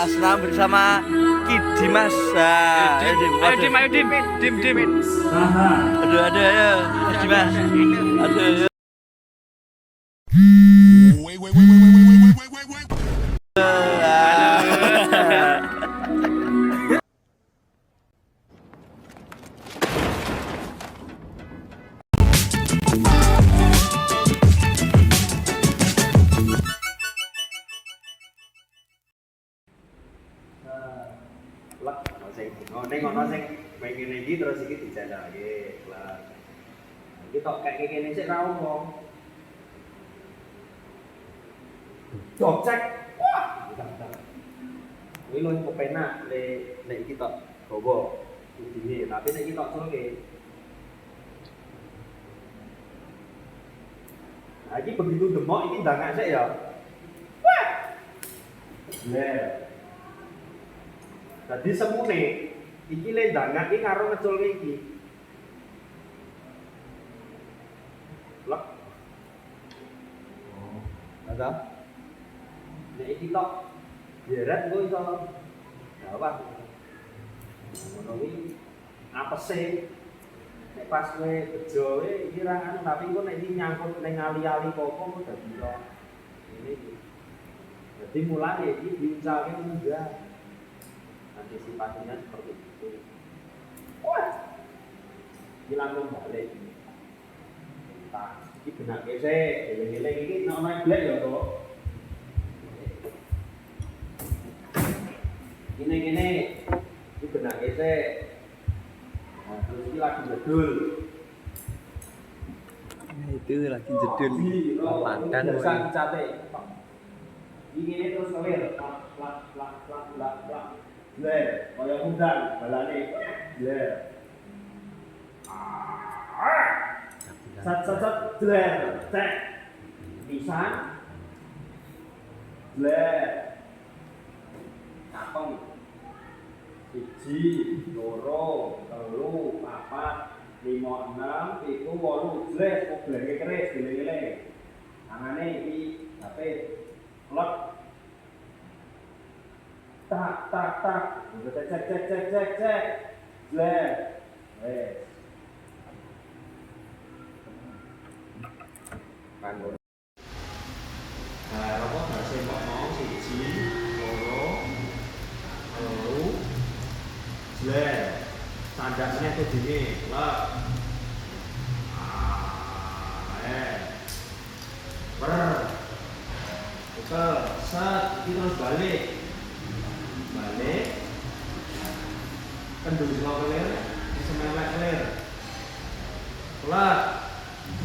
senam bersama Kidi Mas. Ayo dim. Aduh, ayo. Kidi Mas. Aduh. Ngono sing pengen iki terus iki dijalake lah. Iki tok kayak kene sik ra opo. Cek. Wah, kuwi luwih kepenak nek iki tok gowo udine, tapi nek iki tok culke. Nah, iki begitu demok iki ndangak sik ya. Wah. Jadi semune iki le ndangak iki karo ngeculke iki. Lek. Ada? Nek iki tok jeret engko iso gawat. Ngono kuwi apese nek pas kowe bejo iki ra anu tapi engko nek iki nyangkut ning ali-ali apa kok dadi iso ngene iki. Jadi mulai iki diuncalke munggah. Antisipasinya seperti itu. Wah, ini langsung balik. Entah, ini benak kese, geleng-geleng ini namanya black ya kok. Gini, ini benak kese. Nah, terus ini lagi jedul. Nah, itu lagi jedul. Pandan. Ini terus kelir, plak. Bler, kaya udang, balane. Bler. Sat, bler, cek. Pisan. Bler. Kapeng. 1, 2, 3, 4, 5, 6, 7, 8, bler, kok bler keris, geleng-geleng. Tangane iki HP. Plek. Tak. Cek. Bler. Wes. Kan. Nah, rokok bahasa kok mau 1, 2, 3. Bler. Tandasnya tuh gini, lek. Betul, set, kita terus balik. Kendung sila kelir, semelek kelir. Plek.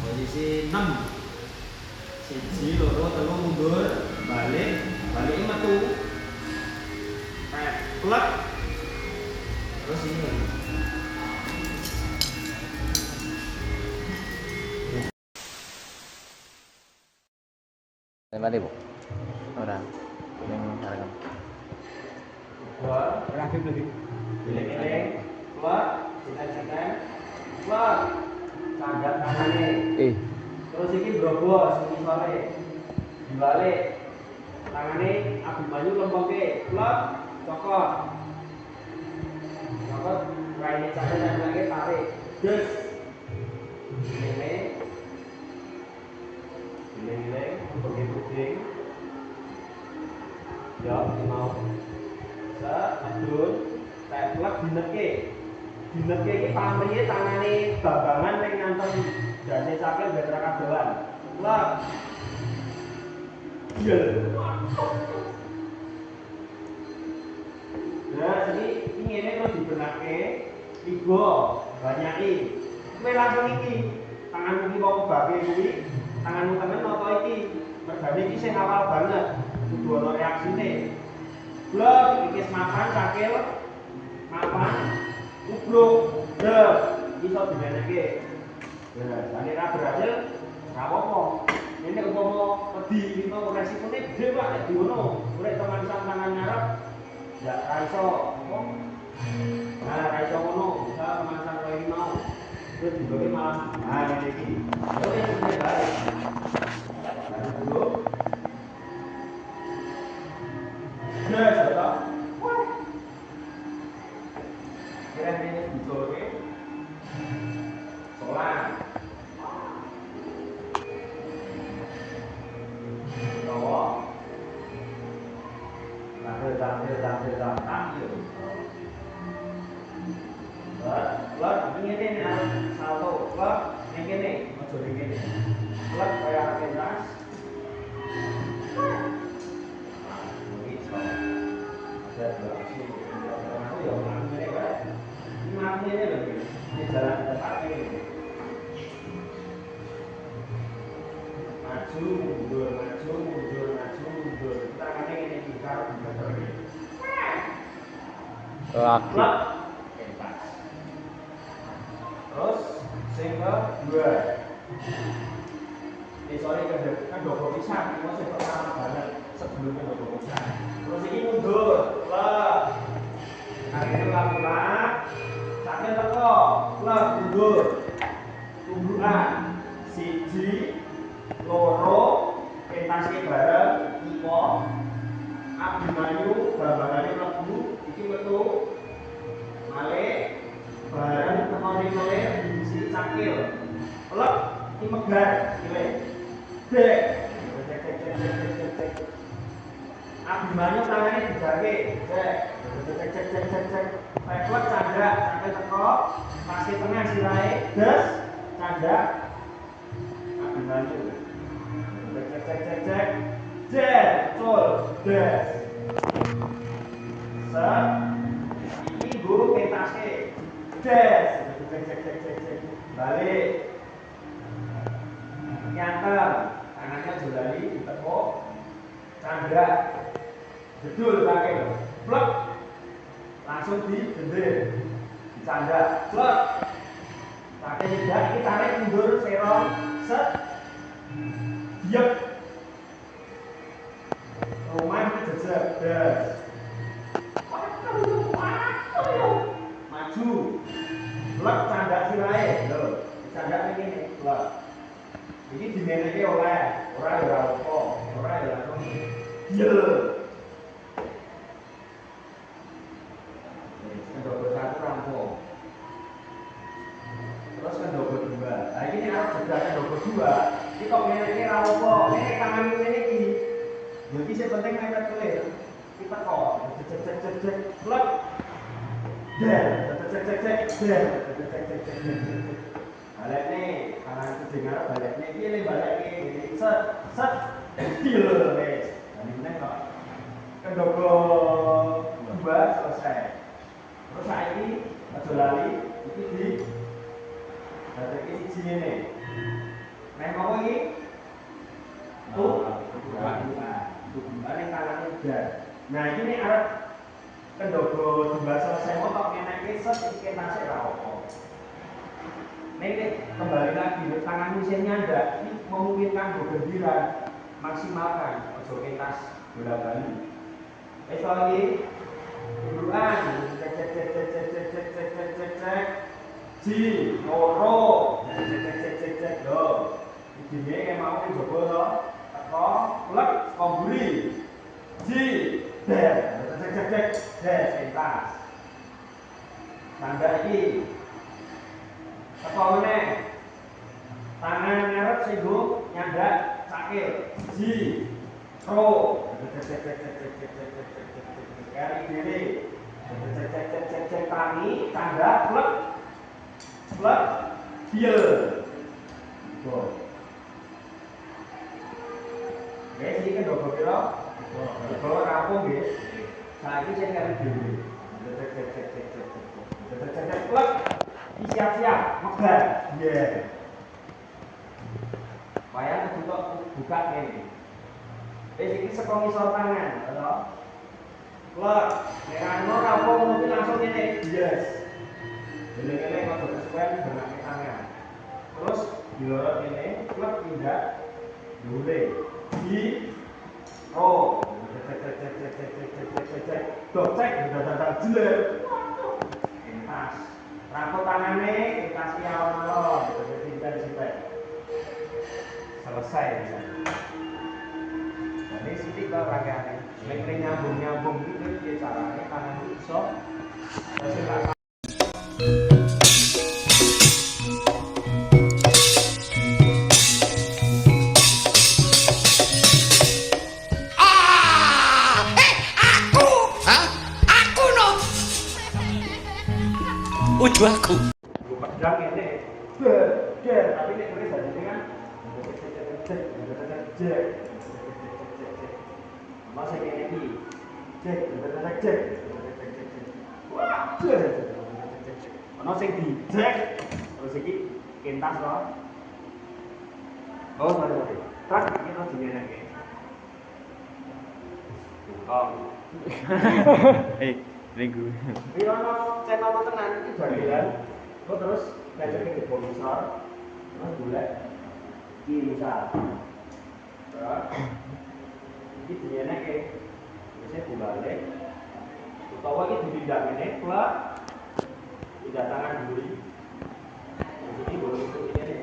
Posisi 6. 1, 2, 3 mundur, balik metu. Plek. Terus ini. Tadi, Bu. Ora. Ning harga. Dua, terakhir lagi. Geleng-geleng, plek, sitan-sitan, plek, sandat tangannya. Terus ini brobos, ini sore, dibalik, tangannya Abimanyu lempengke, plek, cokot, raine sandat dan lagi tarik, des, geleng-geleng, puding, ya mau. Adun, teplek dineke iki pamrih tangane babangan ning ngantem dase cakil ben ra kadoan. Plek. Iya. Nah, jadi ngene terus dibenake, tiga, banyaki. Kowe langsung iki, tanganmu iki kok bage kuwi, tanganmu temen apa iki? Mergane iki sing awal banget, kudu ana reaksine. Blok, iki mapan, cakil, mapan, ubruk, iso dimeneke. Nah, sane ra berhasil, ra apa-apa. Ini umpama wedi itu resikone gede Pak nek diono. Urip teman tangan ngarep, ya ra iso apa. Nah, ra iso ngono, bisa teman koyo iki mau. Terus dibagi malah, nah ini iki. Yo wis bae. Dulu. Yes, betul. tampil. Lek ini nih salto, lek yang ini, ojo yang ini. Lek kayak pentas. Ada dua aksi. Aku ya ngelakuin ini kan. Ini ngelakuin ini loh. Ini jalan tempat ini. Maju, mundur. Tangannya ini kita berdiri. Laki. Pentas. Terus sing kedua. Sorry kan dobo pisang, itu sing pertama banget sebelumnya dobo pisang. Terus ini mundur, lah. Akhirnya lakukan, sampai teko, lah mundur. Tumbuhan, siji, loro, pentasnya bareng, iko, Abimanyu, babangannya lebu, iki metu, malih, bareng tekoni malih, di cakil, lep, ini megar, gile. Dek. Abimanyu tangannya digake. Cek. Refleks canda sampai teko, pasti tengah sirahe, des, canda. Abimanyu. Cek. Jen, cul, des. Set. Iki guru pentasnya. Des. Cek. Balik. Nyantel, tangannya jolali, ditekuk, canda, bedul pakai blok, langsung digendir, dicanda, blok, pakai tidak, ini tarik mundur, serong, set, diep, rumah jejak, das, maju, blok, canda sirai, canda begini, blok. Ini dimeneke oleh ora ya apa, ora ya langsung diel. Kendobot satu rampung. Terus kendobot dua. Nah ini harus jeda kendobot dua. Ini kok meneke ra apa, meneke tangan ngene iki. Jadi sing penting mepet clear. Kita kok cek. Plek. Der, cek. Balik nih, kanan kedengar balik nih, ini balik nih, set, deal nih. Dan ini kok kendogo dua selesai. Terus saya ini aja lali, ini di balik ini sini nih. Nah mau ini tuh, balik kanannya udah. Nah ini arah kendogo dua selesai, mau kok ngenek set, ini nasi rawon. Nek kembali lagi, tangan mesinnya ada, ini memungkinkan bergendiran, maksimalkan, ojo pentas bola bali. Lagi, buruan, cek, ji, loro, cek, do. Ini kayak mau dicoba lo, teko, plek, komburi, ji, der, cek, pentas. Tanda ini. Teko meneh. Tangan ngarep singgung nyandak cakil. Ji. Ro. Kali kiri. Cek tangi, tanda plek. Plek. Diel. Go. Guys, iki ndoko pira? Ndoko rampung nggih. Saiki sing kali dhewe. Cek plek. Siap-siap, megar, iya. Wayang kebutuh buka ini. Ini sekong isor tangan, betul? Plek, nekano rampung mungkin langsung ini, yes. Geleng-geleng masuk kesukaan dengan tangan. Terus dilorot ini, plek pindah, dule, di, oh, cek, udah jelek, entas. Rangkut tangannya, kasih awal-awal, jadi kita selesai. Jadi sini kita rangkaian, link nyambung gitu, dia caranya tangan itu bisa. Baku. Gue pedang ini. Tapi nek tulis aja kan. Masa kayak ini. Cek. Wah, ono sing dijek. Terus iki kentas loh. Oh, sorry. Tas iki terus dinyenengke. Oh. Minggu. Iki ono channel tenan iki bagian. Kok terus ngajakin ke bonusor. Terus golek iki misal. Terus iki dinyenengke. Biasanya dibalik. Utawa iki dipindah ngene plek. Tidak tangan duri. Ini boleh itu ini.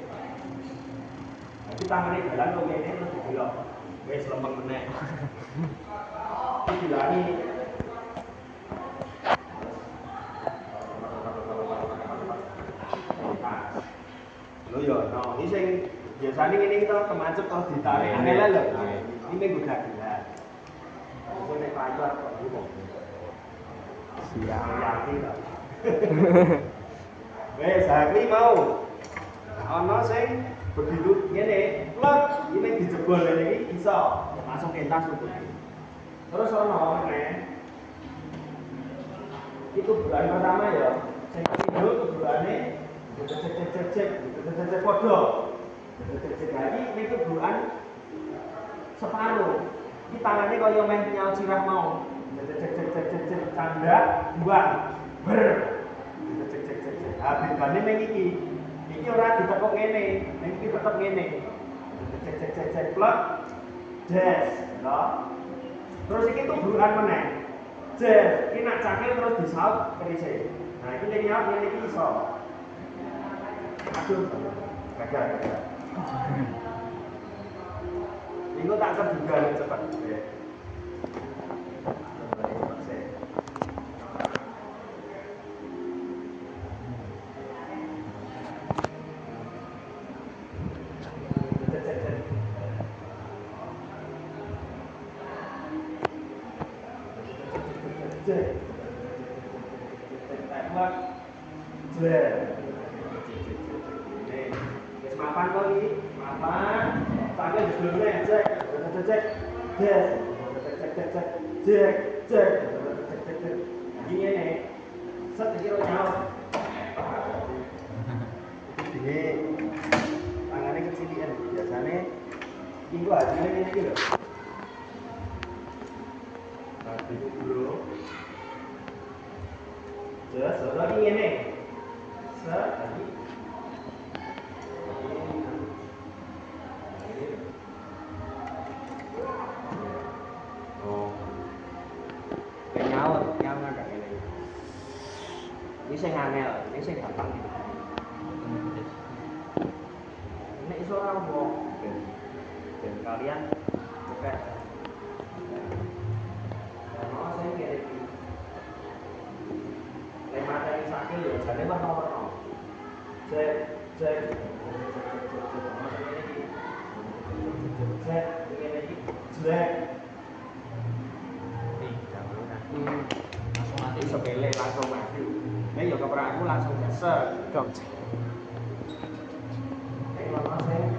Nanti tangannya jalan lo ini terus dibelok. Wes lempeng meneh. Dibilani. Lo yo, no, ini sing biasanya ini kita kemancep terus ditarik angel lho. Ini minggu dagelan. Itu nek payu kok gitu. Siang yakin to. Wes, aku mau. Ono sing begitu ngene, plek, ini dijebol ngene iki iso langsung entas lho. Terus ono meneh. Itu bulan pertama ya. Sing kedua keduane cek podo. Cek lagi niku bulan separuh. Iki tangane kaya meh nyaut sirah mau. Cek canda buang. Ber. Cek. Bedane meng iki. Iki ora ditekuk ngene, iki tetep ngene. Cek plek. Des, lho. Terus iki tubrukan meneh. Des, iki nak cakil terus disaut kerise. Nah, iki lihat ngene iki iso. Aduh. Gagal. Minggu tak terduga cepat. Mapan kok iki, mapan. Sampe sebelumnya cek. Cek. Iki ngene. Set iki ro nyaut. Ini tangannya kecilian. Biasanya iki hasilnya ngene iki lho. Nah, itu dulu. Terus lagi ngene. Set lagi. Nyaut agak ngene. Ini sing angel, ini sing gampang gitu. Nek iso ora mbok ben kalian oke. Ono sing ngene iki. Lek materi sakit yo jane warna-warna. Cek. Ngene iki. Cek. Langsung mati sepele langsung mati. Nek yo keprakku langsung gesek. Dok. Nek lama saya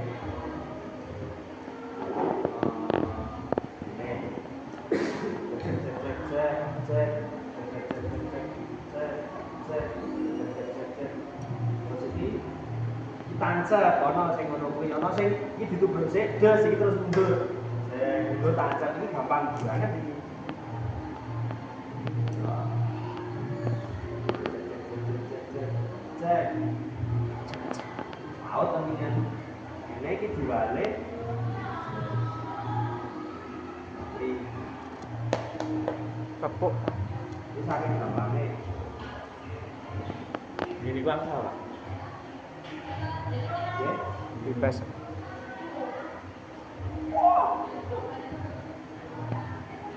tancap, ono sing ngono kuwi, ono sing iki ditubruk sik, des iki terus mundur. Mundur tancap iki gampang banget iki. Cek. Out temennya. Ini iki diwale. Kepuk. Ini saking gampangnya. Gini gua salah. Ya, bebas.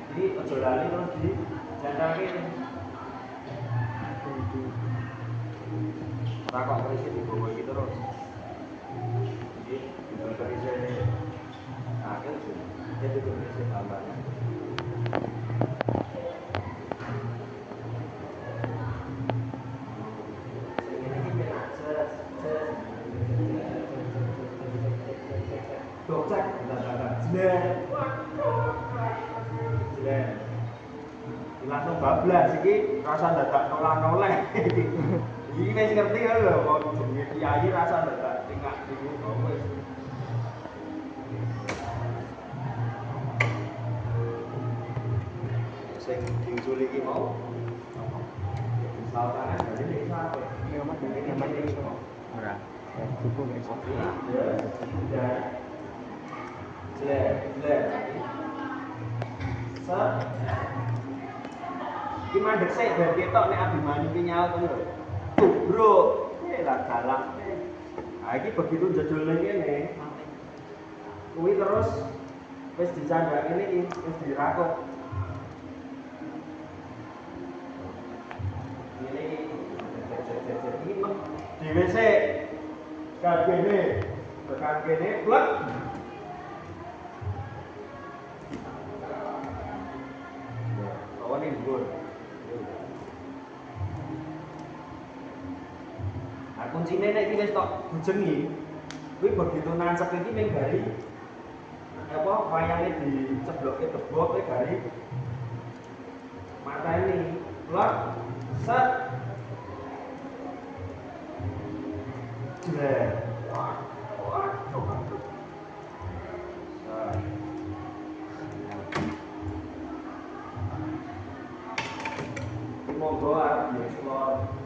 Jadi ojo lali terus di jangkake. Ora kok kerisik digowo iki terus. Jadi juga kerisik akhir sih. Jadi kerisik tambahnya. langsung bablas iki rasa dadak nolak-nolak. Iki wis ngerti kan lho kok jenenge kiai rasa dadak tingkah niku kok wis. Sing diusul iki mau misalkan dari desa apa? Iya, Mas, dari desa. Ora. Cukup guys. Ya. Jelek. Set. Iki mandek sik ben ketok nek Abimanyu ki nyaut ngono lho. Tubruk. Lah galak. Nah iki begitu jedulne kene. Kuwi terus wis dicandhake iki wis dirakuk. Ini dhewe sik kabehne tekan kene plek. Lawan ning dhuwur. Nah kuncine nek iki wis tok bujengi, kuwi begitu nancep iki ning gari apa wayange diceblokke tebok kuwi gari mateni plek set jelek. Monggo arep dieksplor.